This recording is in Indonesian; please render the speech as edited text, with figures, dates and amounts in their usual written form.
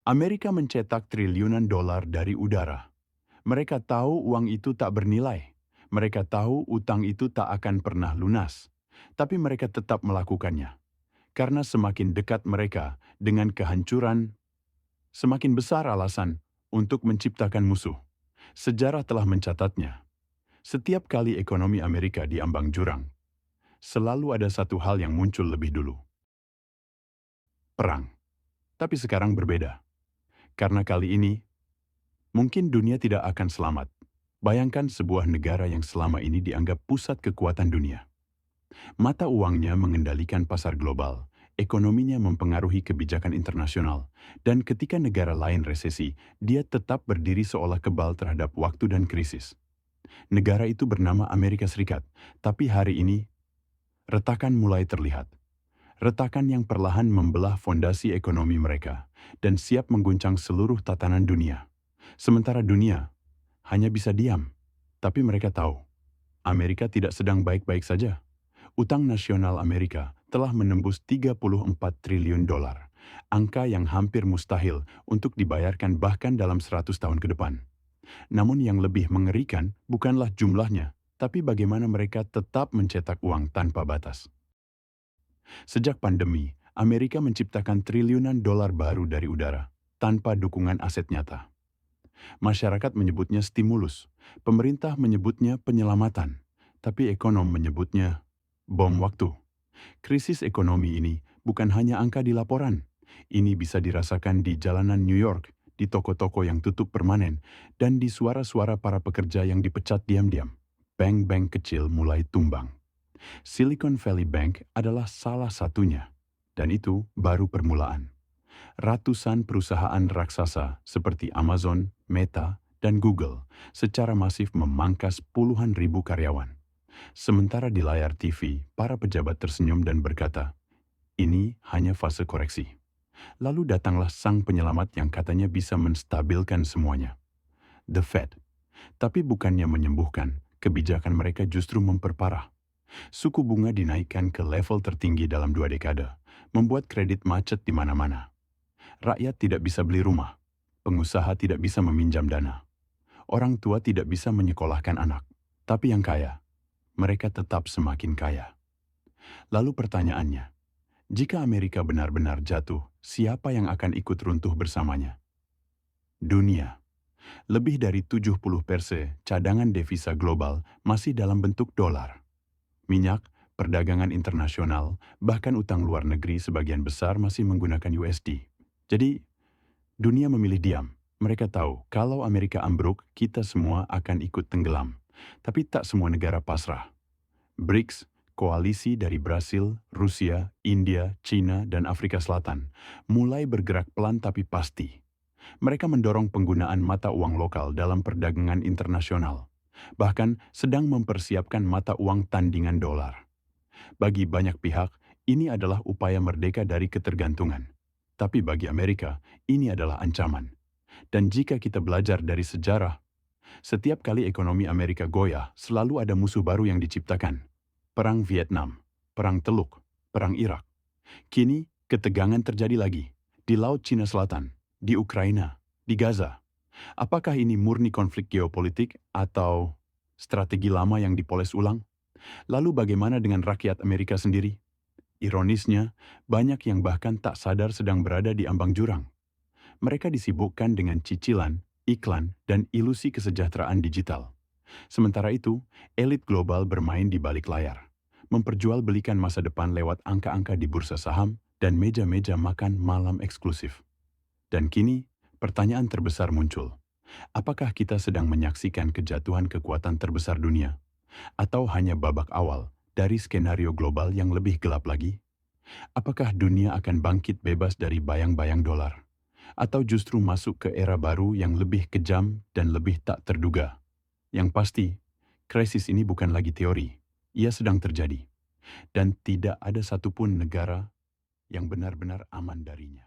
Amerika mencetak triliunan dolar dari udara. Mereka tahu uang itu tak bernilai. Mereka tahu utang itu tak akan pernah lunas. Tapi mereka tetap melakukannya. Karena semakin dekat mereka dengan kehancuran, semakin besar alasan untuk menciptakan musuh. Sejarah telah mencatatnya. Setiap kali ekonomi Amerika diambang jurang, selalu ada satu hal yang muncul lebih dulu. Perang. Tapi sekarang berbeda. Karena kali ini, mungkin dunia tidak akan selamat. Bayangkan sebuah negara yang selama ini dianggap pusat kekuatan dunia. Mata uangnya mengendalikan pasar global, ekonominya mempengaruhi kebijakan internasional, dan ketika negara lain resesi, dia tetap berdiri seolah kebal terhadap waktu dan krisis. Negara itu bernama Amerika Serikat, tapi hari ini, retakan mulai terlihat. Retakan yang perlahan membelah fondasi ekonomi mereka, dan siap mengguncang seluruh tatanan dunia. Sementara dunia hanya bisa diam, tapi mereka tahu, Amerika tidak sedang baik-baik saja. Utang nasional Amerika telah menembus 34 triliun dolar, angka yang hampir mustahil untuk dibayarkan bahkan dalam 100 tahun ke depan. Namun yang lebih mengerikan bukanlah jumlahnya, tapi bagaimana mereka tetap mencetak uang tanpa batas. Sejak pandemi, Amerika menciptakan triliunan dolar baru dari udara, tanpa dukungan aset nyata. Masyarakat menyebutnya stimulus, pemerintah menyebutnya penyelamatan, tapi ekonom menyebutnya bom waktu. Krisis ekonomi ini bukan hanya angka di laporan. Ini bisa dirasakan di jalanan New York, di toko-toko yang tutup permanen, dan di suara-suara para pekerja yang dipecat diam-diam. Bank-bank kecil mulai tumbang. Silicon Valley Bank adalah salah satunya, dan itu baru permulaan. Ratusan perusahaan raksasa seperti Amazon, Meta, dan Google secara masif memangkas puluhan ribu karyawan. Sementara di layar TV, para pejabat tersenyum dan berkata, ini hanya fase koreksi. Lalu datanglah sang penyelamat yang katanya bisa menstabilkan semuanya. The Fed. Tapi bukannya menyembuhkan, kebijakan mereka justru memperparah. Suku bunga dinaikkan ke level tertinggi dalam 2 dekade, membuat kredit macet di mana-mana. Rakyat tidak bisa beli rumah, pengusaha tidak bisa meminjam dana, orang tua tidak bisa menyekolahkan anak. Tapi yang kaya, mereka tetap semakin kaya. Lalu pertanyaannya, jika Amerika benar-benar jatuh, siapa yang akan ikut runtuh bersamanya? Dunia. Lebih dari 70% cadangan devisa global masih dalam bentuk dolar. Minyak, perdagangan internasional, bahkan utang luar negeri sebagian besar masih menggunakan USD. Jadi, dunia memilih diam. Mereka tahu kalau Amerika ambruk, kita semua akan ikut tenggelam. Tapi tak semua negara pasrah. BRICS, koalisi dari Brasil, Rusia, India, China, dan Afrika Selatan, mulai bergerak pelan tapi pasti. Mereka mendorong penggunaan mata uang lokal dalam perdagangan internasional. Bahkan sedang mempersiapkan mata uang tandingan dolar. Bagi banyak pihak, ini adalah upaya merdeka dari ketergantungan. Tapi bagi Amerika, ini adalah ancaman. Dan jika kita belajar dari sejarah, setiap kali ekonomi Amerika goyah, selalu ada musuh baru yang diciptakan. Perang Vietnam, Perang Teluk, Perang Irak. Kini, ketegangan terjadi lagi. Di Laut Cina Selatan, di Ukraina, di Gaza. Apakah ini murni konflik geopolitik atau strategi lama yang dipoles ulang? Lalu bagaimana dengan rakyat Amerika sendiri? Ironisnya, banyak yang bahkan tak sadar sedang berada di ambang jurang. Mereka disibukkan dengan cicilan, iklan, dan ilusi kesejahteraan digital. Sementara itu, elit global bermain di balik layar, memperjualbelikan masa depan lewat angka-angka di bursa saham dan meja-meja makan malam eksklusif. Dan kini, pertanyaan terbesar muncul. Apakah kita sedang menyaksikan kejatuhan kekuatan terbesar dunia? Atau hanya babak awal dari skenario global yang lebih gelap lagi? Apakah dunia akan bangkit bebas dari bayang-bayang dolar? Atau justru masuk ke era baru yang lebih kejam dan lebih tak terduga? Yang pasti, krisis ini bukan lagi teori. Ia sedang terjadi. Dan tidak ada satupun negara yang benar-benar aman darinya.